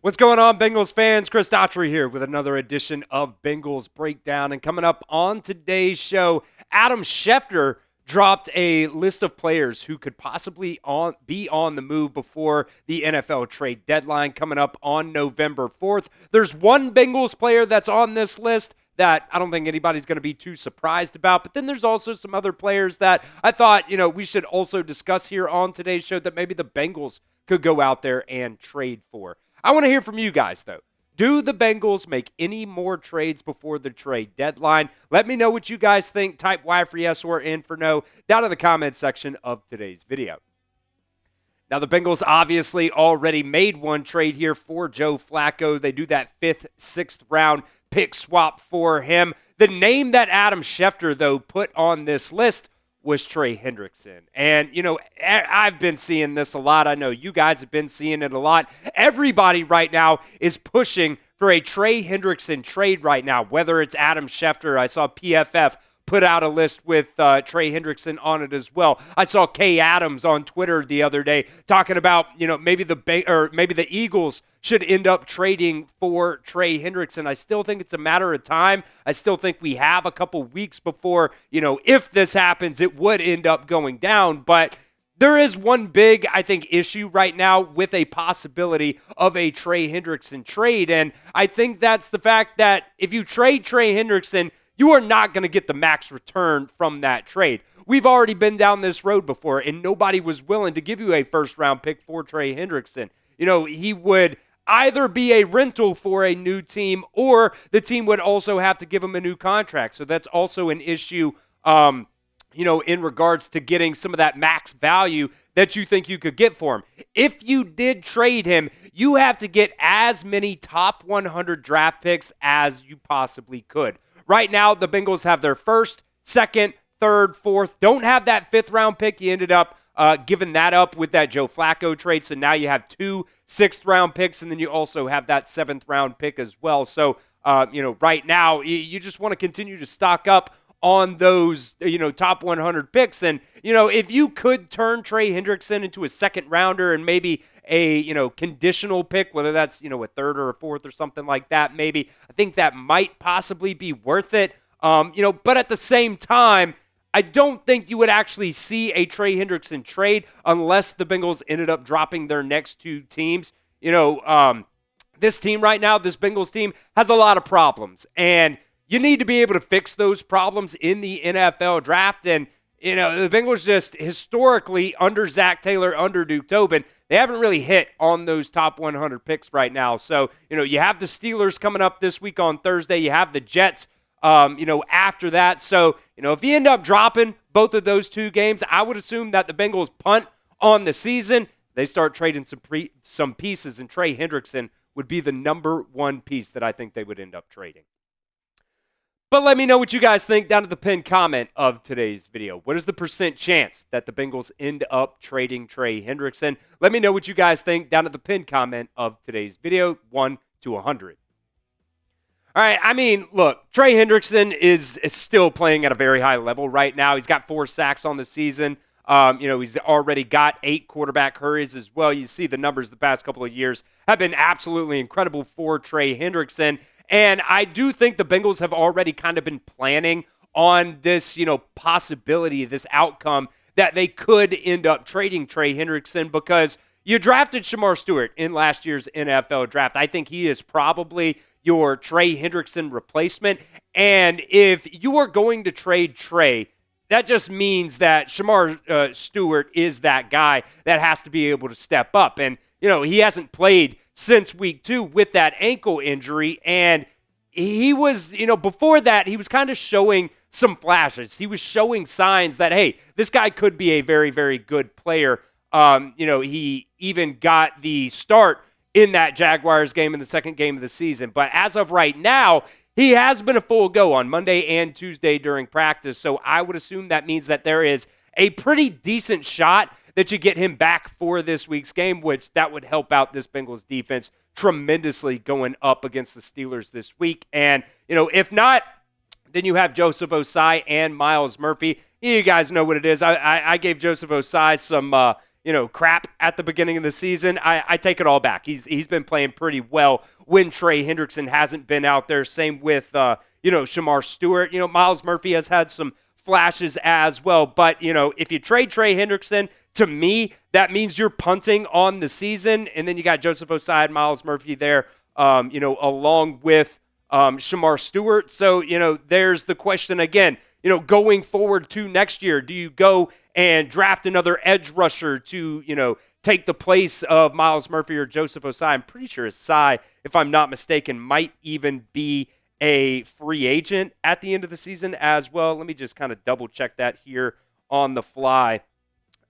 What's going on, Bengals fans? Chris Daughtery here with another edition of Bengals Breakdown. And coming up on today's show, Adam Schefter dropped a list of players who could possibly be on the move before the NFL trade deadline coming up on November 4th. There's one Bengals player that's on this list that I don't think anybody's going to be too surprised about. But then there's also some other players that I thought, we should also discuss here on today's show that maybe the Bengals could go out there and trade for. I want to hear from you guys, though. Do the Bengals make any more trades before the trade deadline? Let me know what you guys think. Type Y for yes or N for no down in the comments section of today's video. Now, the Bengals obviously already made one trade here for Joe Flacco. They do that 5th, 6th round pick swap for him. The name that Adam Schefter, though, put on this list was Trey Hendrickson. And, I've been seeing this a lot. I know you guys have been seeing it a lot. Everybody right now is pushing for a Trey Hendrickson trade right now, whether it's Adam Schefter. I saw PFF put out a list with Trey Hendrickson on it as well. I saw Kay Adams on Twitter the other day talking about, maybe the Eagles should end up trading for Trey Hendrickson. I still think it's a matter of time. I still think we have a couple weeks before, if this happens, it would end up going down. But there is one big, I think, issue right now with a possibility of a Trey Hendrickson trade. And I think that's the fact that if you trade Trey Hendrickson, you are not going to get the max return from that trade. We've already been down this road before, and nobody was willing to give you a first-round pick for Trey Hendrickson. He would either be a rental for a new team, or the team would also have to give him a new contract. So that's also an issue, in regards to getting some of that max value that you think you could get for him. If you did trade him, you have to get as many top 100 draft picks as you possibly could. Right now, the Bengals have their 1st, 2nd, 3rd, 4th. Don't have that 5th round pick. You ended up giving that up with that Joe Flacco trade. So now you have 2 6th round picks, and then you also have that 7th round pick as well. So, right now, you just want to continue to stock up on those, top 100 picks. And, if you could turn Trey Hendrickson into a 2nd rounder and maybe a, conditional pick, whether that's, a 3rd or a 4th or something like that, maybe, I think that might possibly be worth it. But at the same time, I don't think you would actually see a Trey Hendrickson trade unless the Bengals ended up dropping their next 2 teams. This team right now, this Bengals team, has a lot of problems. And you need to be able to fix those problems in the NFL draft. And, the Bengals just historically, under Zach Taylor, under Duke Tobin, they haven't really hit on those top 100 picks right now. So, you have the Steelers coming up this week on Thursday. You have the Jets, after that. So, if you end up dropping both of those 2 games, I would assume that the Bengals punt on the season. They start trading some pieces, and Trey Hendrickson would be the number 1 piece that I think they would end up trading. But let me know what you guys think down at the pinned comment of today's video. What is the % chance that the Bengals end up trading Trey Hendrickson? Let me know what you guys think down at the pinned comment of today's video, 1 to 100. All right, look, Trey Hendrickson is still playing at a very high level right now. He's got 4 sacks on the season. He's already got 8 quarterback hurries as well. You see the numbers the past couple of years have been absolutely incredible for Trey Hendrickson. And I do think the Bengals have already kind of been planning on this, possibility, this outcome that they could end up trading Trey Hendrickson because you drafted Shemar Stewart in last year's NFL draft. I think he is probably your Trey Hendrickson replacement. And if you are going to trade Trey, that just means that Shemar Stewart is that guy that has to be able to step up. And, he hasn't played since week 2 with that ankle injury. And he was, before that, he was kind of showing some flashes. He was showing signs that, hey, this guy could be a very, very good player. He even got the start in that Jaguars game in the 2nd game of the season. But as of right now, he has been a full go on Monday and Tuesday during practice. So I would assume that means that there is a pretty decent shot that you get him back for this week's game, which that would help out this Bengals defense tremendously going up against the Steelers this week. And, if not, then you have Joseph Osai and Myles Murphy. You guys know what it is. I gave Joseph Osai some, crap at the beginning of the season, I take it all back. He's been playing pretty well when Trey Hendrickson hasn't been out there. Same with, Shamar Stewart. Myles Murphy has had some flashes as well. But, if you trade Trey Hendrickson, to me, that means you're punting on the season. And then you got Joseph Ossai and Myles Murphy there, along with Shamar Stewart. So, there's the question again, going forward to next year, do you go and draft another edge rusher to, take the place of Myles Murphy or Joseph Ossai? I'm pretty sure Ossai, if I'm not mistaken, might even be a free agent at the end of the season as well. Let me just kind of double check that here on the fly.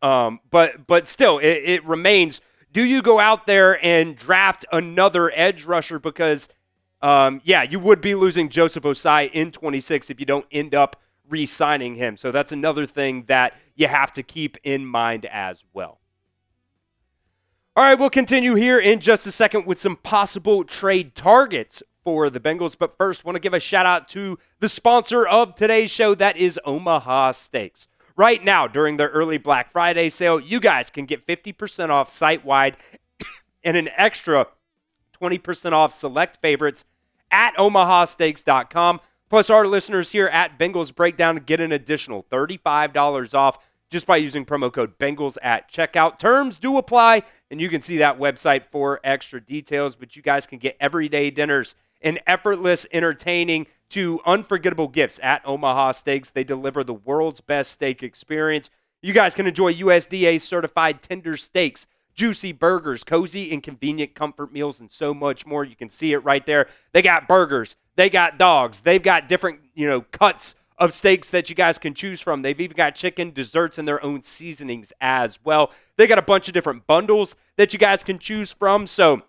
But still, it remains, do you go out there and draft another edge rusher? Because, you would be losing Joseph Ossai in 26 if you don't end up re-signing him. So that's another thing that you have to keep in mind as well. All right, we'll continue here in just a second with some possible trade targets for the Bengals. But first, want to give a shout out to the sponsor of today's show, that is Omaha Steaks. Right now, during their early Black Friday sale, you guys can get 50% off site-wide and an extra 20% off select favorites at omahasteaks.com. Plus, our listeners here at Bengals Breakdown get an additional $35 off just by using promo code Bengals at checkout. Terms do apply, and you can see that website for extra details. But you guys can get everyday dinners and effortless entertaining to unforgettable gifts at Omaha Steaks. They deliver the world's best steak experience. You guys can enjoy USDA certified tender steaks, juicy burgers, cozy and convenient comfort meals, and so much more. You can see it right there. They got burgers. They got dogs. They've got different, cuts of steaks that you guys can choose from. They've even got chicken, desserts, and their own seasonings as well. They got a bunch of different bundles that you guys can choose from. So,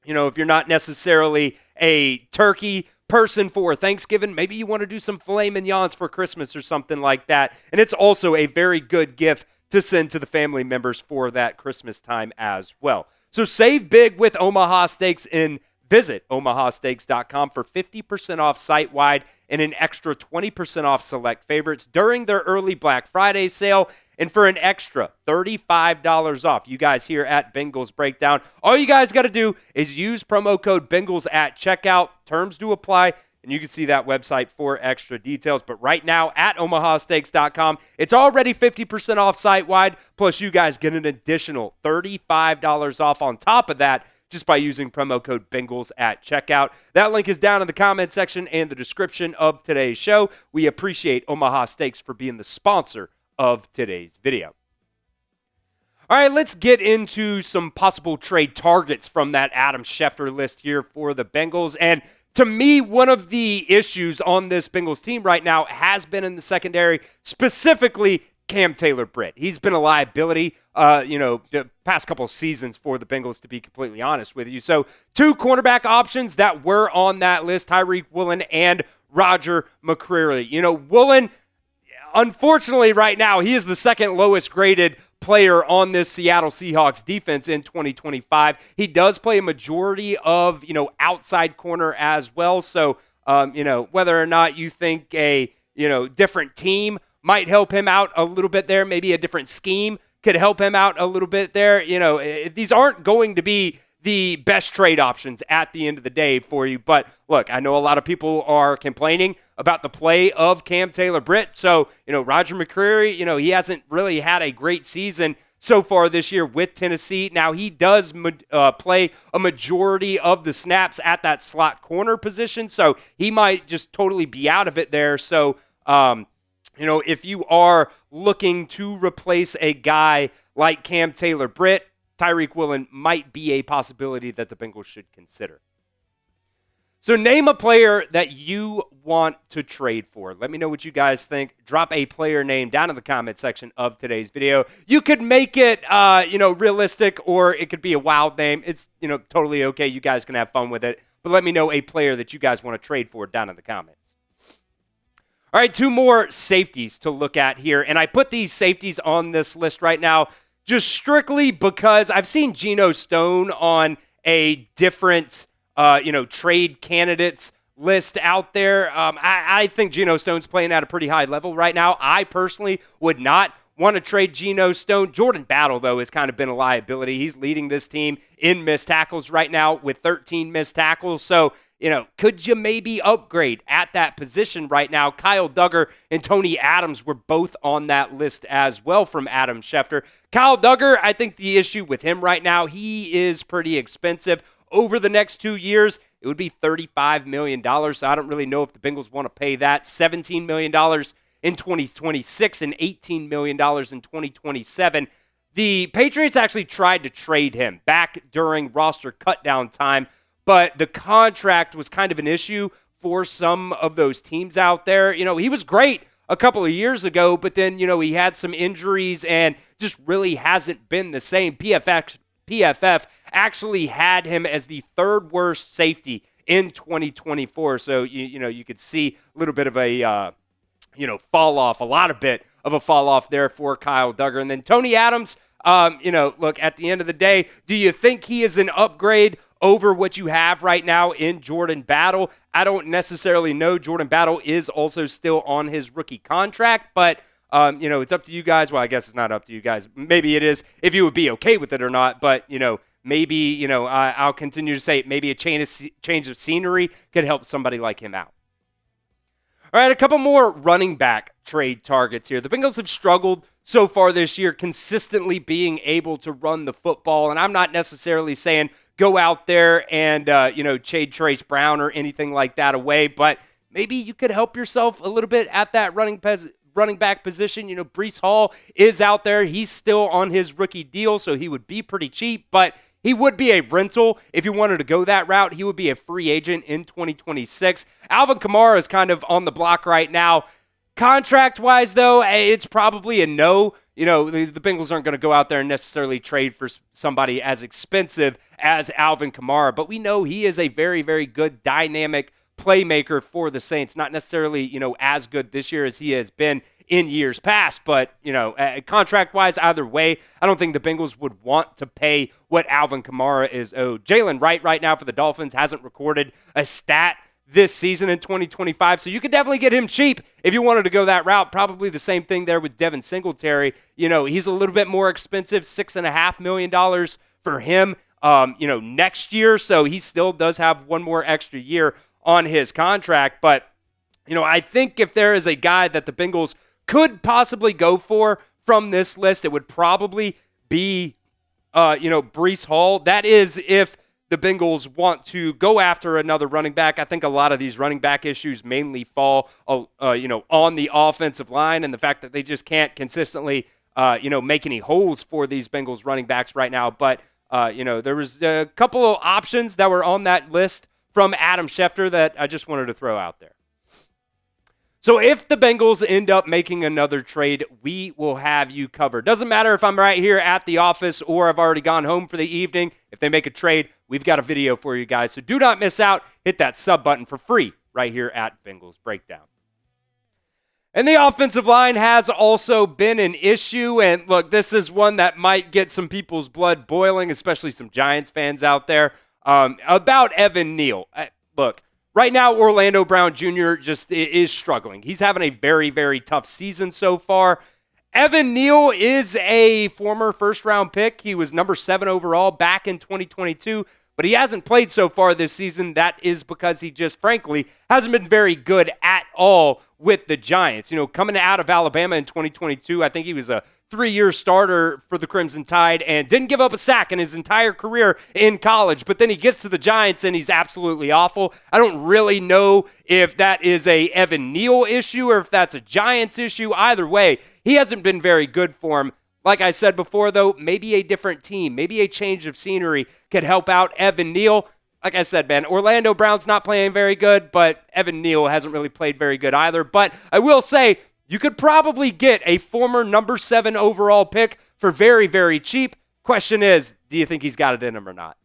if you're not necessarily a turkey person for Thanksgiving, maybe you want to do some filet mignons for Christmas or something like that. And it's also a very good gift to send to the family members for that Christmas time as well. So save big with Omaha Steaks and visit omahasteaks.com for 50% off site-wide and an extra 20% off select favorites during their early Black Friday sale. And for an extra $35 off, you guys here at Bengals Breakdown, all you guys got to do is use promo code Bengals at checkout. Terms do apply, and you can see that website for extra details. But right now at omahasteaks.com, it's already 50% off site-wide, plus you guys get an additional $35 off on top of that just by using promo code Bengals at checkout. That link is down in the comment section and the description of today's show. We appreciate Omaha Steaks for being the sponsor of today's video. All right, let's get into some possible trade targets from that Adam Schefter list here for the Bengals. And to me, one of the issues on this Bengals team right now has been in the secondary, specifically Cam Taylor-Britt. He's been a liability, the past couple of seasons for the Bengals, to be completely honest with you. So 2 cornerback options that were on that list, Riq Woolen and Roger McCreary. Woolen, unfortunately, right now, he is the second lowest graded player on this Seattle Seahawks defense in 2025. He does play a majority of, outside corner as well. So, whether or not you think a, different team might help him out a little bit there, maybe a different scheme could help him out a little bit there. These aren't going to be the best trade options at the end of the day for you. But look, I know a lot of people are complaining about the play of Cam Taylor-Britt. So, Roger McCreary, he hasn't really had a great season so far this year with Tennessee. Now, he does play a majority of the snaps at that slot corner position, so he might just totally be out of it there. So, if you are looking to replace a guy like Cam Taylor-Britt, Riq Woolen might be a possibility that the Bengals should consider. So name a player that you want to trade for. Let me know what you guys think. Drop a player name down in the comment section of today's video. You could make it, realistic, or it could be a wild name. It's, totally okay. You guys can have fun with it. But let me know a player that you guys want to trade for down in the comments. All right, 2 more safeties to look at here. And I put these safeties on this list right now just strictly because I've seen Geno Stone on a different trade candidates list out there. I think Geno Stone's playing at a pretty high level right now. I personally would not want to trade Geno Stone. Jordan Battle, though, has kind of been a liability. He's leading this team in missed tackles right now with 13 missed tackles. So, could you maybe upgrade at that position right now? Kyle Duggar and Tony Adams were both on that list as well from Adam Schefter. Kyle Duggar, I think the issue with him right now, he is pretty expensive. Over the next 2 years, it would be $35 million. So I don't really know if the Bengals want to pay that. $17 million in 2026 and $18 million in 2027. The Patriots actually tried to trade him back during roster cutdown time, but the contract was kind of an issue for some of those teams out there. He was great a couple of years ago, but then, he had some injuries and just really hasn't been the same. PFF actually had him as the third worst safety in 2024. So, you could see a little bit of a, fall off, a bit of a fall off there for Kyle Duggar. And then Tony Adams, look, at the end of the day, do you think he is an upgrade over what you have right now in Jordan Battle? I don't necessarily know. Jordan Battle is also still on his rookie contract, but, it's up to you guys. Well, I guess it's not up to you guys. Maybe it is if you would be okay with it or not, but, maybe, I'll continue to say maybe a change of scenery could help somebody like him out. All right, a couple more running back trade targets here. The Bengals have struggled so far this year consistently being able to run the football, and I'm not necessarily saying go out there and, trade Trace Brown or anything like that away, but maybe you could help yourself a little bit at that running back position. Breece Hall is out there. He's still on his rookie deal, so he would be pretty cheap, but he would be a rental if you wanted to go that route. He would be a free agent in 2026. Alvin Kamara is kind of on the block right now. Contract-wise, though, it's probably a no. The Bengals aren't going to go out there and necessarily trade for somebody as expensive as Alvin Kamara, but we know he is a very, very good dynamic playmaker for the Saints. Not necessarily, as good this year as he has been in years past, but, contract-wise, either way, I don't think the Bengals would want to pay what Alvin Kamara is owed. Jalen Wright right now for the Dolphins hasn't recorded a stat this season in 2025, so you could definitely get him cheap if you wanted to go that route. Probably the same thing there with Devin Singletary. He's a little bit more expensive, $6.5 million for him, next year, so he still does have one more extra year on his contract, but, I think if there is a guy that the Bengals could possibly go for from this list, it would probably be, Breece Hall. That is if the Bengals want to go after another running back. I think a lot of these running back issues mainly fall, on the offensive line and the fact that they just can't consistently, make any holes for these Bengals running backs right now. But, there was a couple of options that were on that list from Adam Schefter that I just wanted to throw out there. So if the Bengals end up making another trade, we will have you covered. Doesn't matter if I'm right here at the office or I've already gone home for the evening. If they make a trade, we've got a video for you guys. So do not miss out. Hit that sub button for free right here at Bengals Breakdown. And the offensive line has also been an issue. And look, this is one that might get some people's blood boiling, especially some Giants fans out there, about Evan Neal. Look. Right now, Orlando Brown Jr. just is struggling. He's having a very, very tough season so far. Evan Neal is a former first-round pick. He was number 7 overall back in 2022, but he hasn't played so far this season. That is because he just, frankly, hasn't been very good at all with the Giants. Coming out of Alabama in 2022, I think he was a 3-year starter for the Crimson Tide and didn't give up a sack in his entire career in college. But then he gets to the Giants and he's absolutely awful. I don't really know if that is a Evan Neal issue or if that's a Giants issue. Either way, he hasn't been very good for him. Like I said before, though, maybe a different team, maybe a change of scenery could help out Evan Neal. Like I said, man, Orlando Brown's not playing very good, but Evan Neal hasn't really played very good either. But I will say, you could probably get a former number 7 overall pick for very, very cheap. Question is, do you think he's got it in him or not?